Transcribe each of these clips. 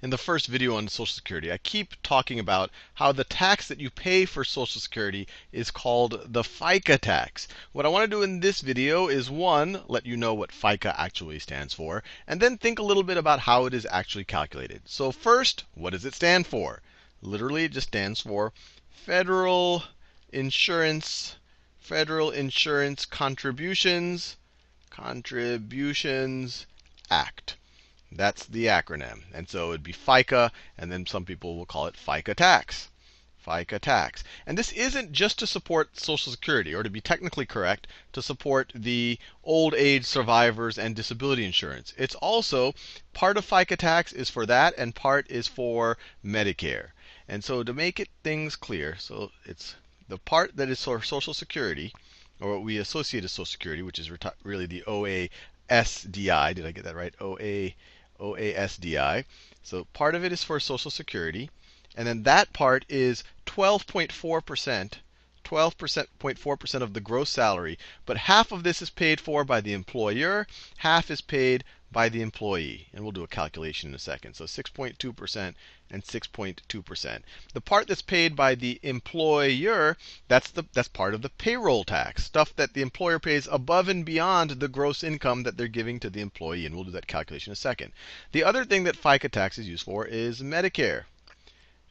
in the first video on Social Security, I keep talking about how the tax that you pay for Social Security is called the FICA tax. What I want to do in this video is, one, let you know what FICA actually stands for, and then think a little bit about how it is actually calculated. So first, what does it stand for? Literally, it just stands for Federal Insurance Contributions Act. That's the acronym. And so it'd be FICA, and then some people will call it FICA tax. FICA tax. And this isn't just to support Social Security, or to be technically correct, to support the old age survivors and disability insurance. It's also part of FICA tax is for that, and part is for Medicare. And so to make things clear, so it's the part that is for Social Security, or what we associate as Social Security, which is really the OASDI. Did I get that right? OASDI. So part of it is for Social Security, and then that part is 12.4%. 12.4% of the gross salary, but half of this is paid for by the employer, half is paid by the employee. And we'll do a calculation in a second. So 6.2% and 6.2%. The part that's paid by the employer, that's part of the payroll tax, stuff that the employer pays above and beyond the gross income that they're giving to the employee. And we'll do that calculation in a second. The other thing that FICA tax is used for is Medicare.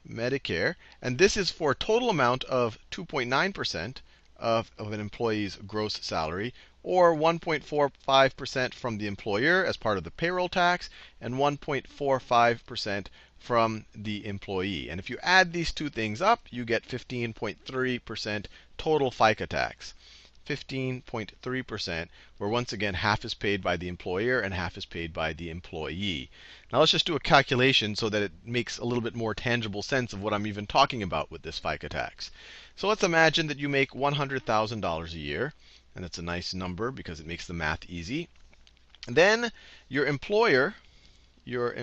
Medicare, and this is for a total amount of 2.9% of an employee's gross salary, or 1.45% from the employer as part of the payroll tax, and 1.45% from the employee. And if you add these two things up, you get 15.3% total FICA tax. 15.3%, where once again half is paid by the employer and half is paid by the employee. Now let's just do a calculation so that it makes a little bit more tangible sense of what I'm even talking about with this FICA tax. So let's imagine that you make $100,000 a year, and that's a nice number because it makes the math easy. And then your employee, let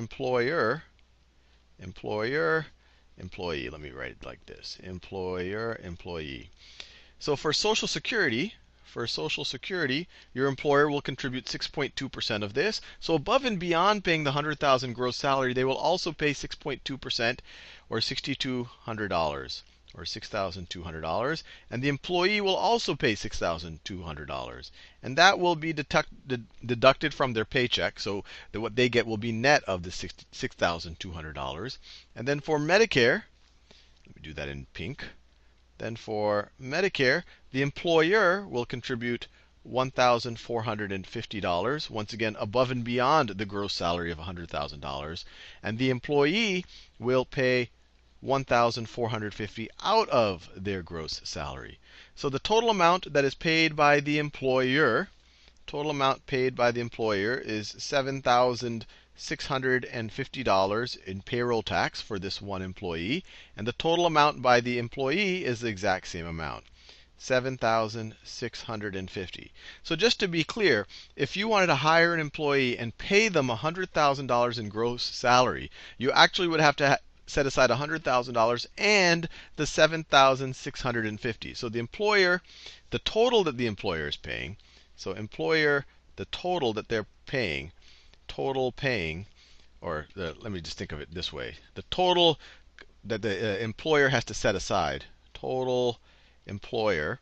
me write it like this, employee. So for Social Security, your employer will contribute 6.2% of this. So above and beyond paying the $100,000 gross salary, they will also pay 6.2%, or $6,200, or $6,200. And the employee will also pay $6,200. And that will be deducted from their paycheck. So that what they get will be net of the $6,200. And then for Medicare, let me do that in pink. Then for Medicare, the employer will contribute $1,450, once again above and beyond the gross salary of $100,000. And the employee will pay $1,450 out of their gross salary. So the total amount that is paid by the employer, is $7,650 in payroll tax for this one employee, and the total amount by the employee is the exact same amount, $7,650. So just to be clear, if you wanted to hire an employee and pay them $100,000 in gross salary, you actually would have to set aside $100,000 and the $7,650. So the employer, the total that the employer is paying, so employer, the total that they're paying, let me just think of it this way. The total that the employer has to set aside, total employer,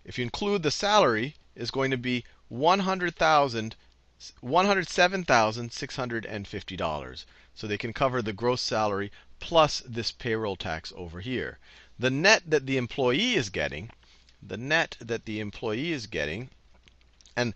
if you include the salary, is going to be $107,650. So they can cover the gross salary plus this payroll tax over here. The net that the employee is getting, and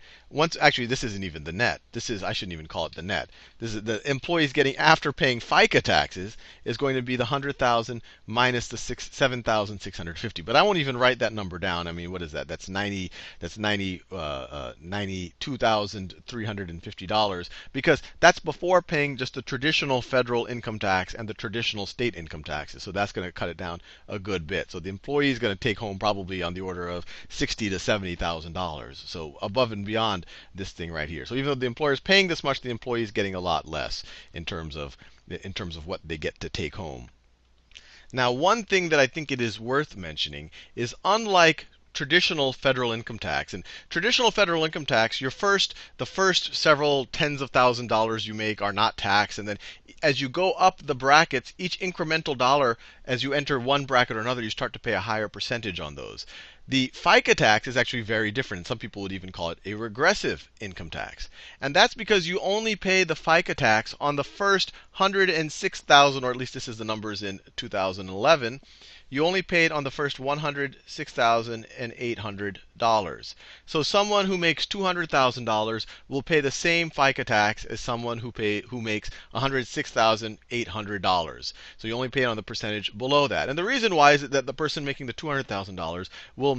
actually this isn't even the net. I shouldn't even call it the net. This is the employee's getting after paying FICA taxes is going to be the $100,000 minus the $7,650. But I won't even write that number down. I mean, what is that? That's $92,350, because that's before paying just the traditional federal income tax and the traditional state income taxes. So that's going to cut it down a good bit. So the employee is going to take home probably on the order of $60,000 to $70,000. So above and beyond this thing right here. So even though the employer is paying this much, the employee is getting a lot less in terms of what they get to take home. Now, one thing that I think it is worth mentioning is, unlike traditional federal income tax. And traditional federal income tax, the first several tens of $1,000s you make are not taxed, and then as you go up the brackets, each incremental dollar, as you enter one bracket or another, you start to pay a higher percentage on those. The FICA tax is actually very different. Some people would even call it a regressive income tax. And that's because you only pay the FICA tax on the first 106,000, or at least this is the numbers in 2011. You only paid on the first $106,800. So someone who makes $200,000 will pay the same FICA tax as someone who makes $106,800. So you only pay on the percentage below that. And the reason why is that the person making the $200,000 will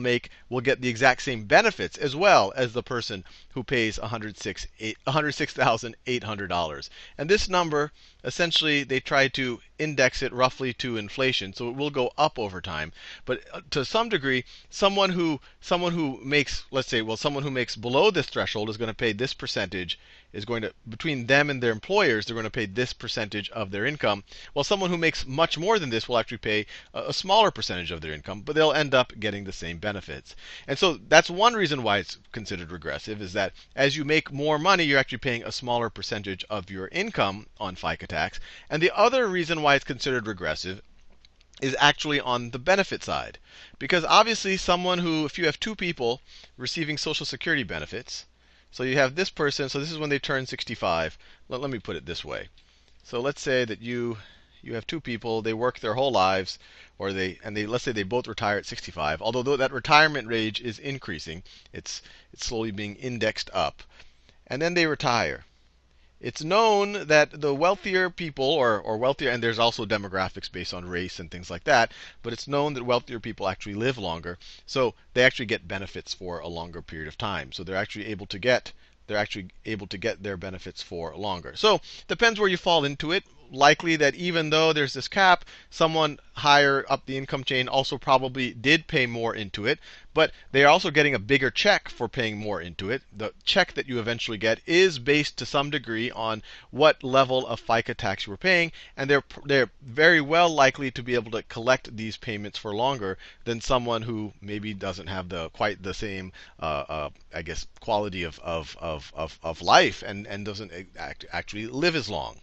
get the exact same benefits as well as the person who pays $106,800. And this number, essentially, they try to index it roughly to inflation, so it will go up over time. But to some degree, someone who makes, let's say, someone who makes below this threshold is going to pay this percentage, between them and their employers, they're going to pay this percentage of their income, while someone who makes much more than this will actually pay a smaller percentage of their income, but they'll end up getting the same benefits. And so that's one reason why it's considered regressive, is that as you make more money, you're actually paying a smaller percentage of your income on FICA tax. And the other reason why it's considered regressive is actually on the benefit side. Because obviously if you have two people receiving Social Security benefits, so you have this person, so this is when they turn 65. Let me put it this way. So let's say that you have two people, they work their whole lives, let's say they both retire at 65. Although that retirement age is increasing, it's slowly being indexed up. And then they retire. It's known that the wealthier people, or wealthier, and there's also demographics based on race and things like that, but it's known that wealthier people actually live longer, so they actually get benefits for a longer period of time. So they're actually able to get their benefits for longer. So depends where you fall into it. Likely that even though there's this cap, someone higher up the income chain also probably did pay more into it, but they are also getting a bigger check for paying more into it. The check that you eventually get is based to some degree on what level of FICA tax you were paying, and they're very well likely to be able to collect these payments for longer than someone who maybe doesn't have quite the same I guess quality of life and doesn't actually live as long.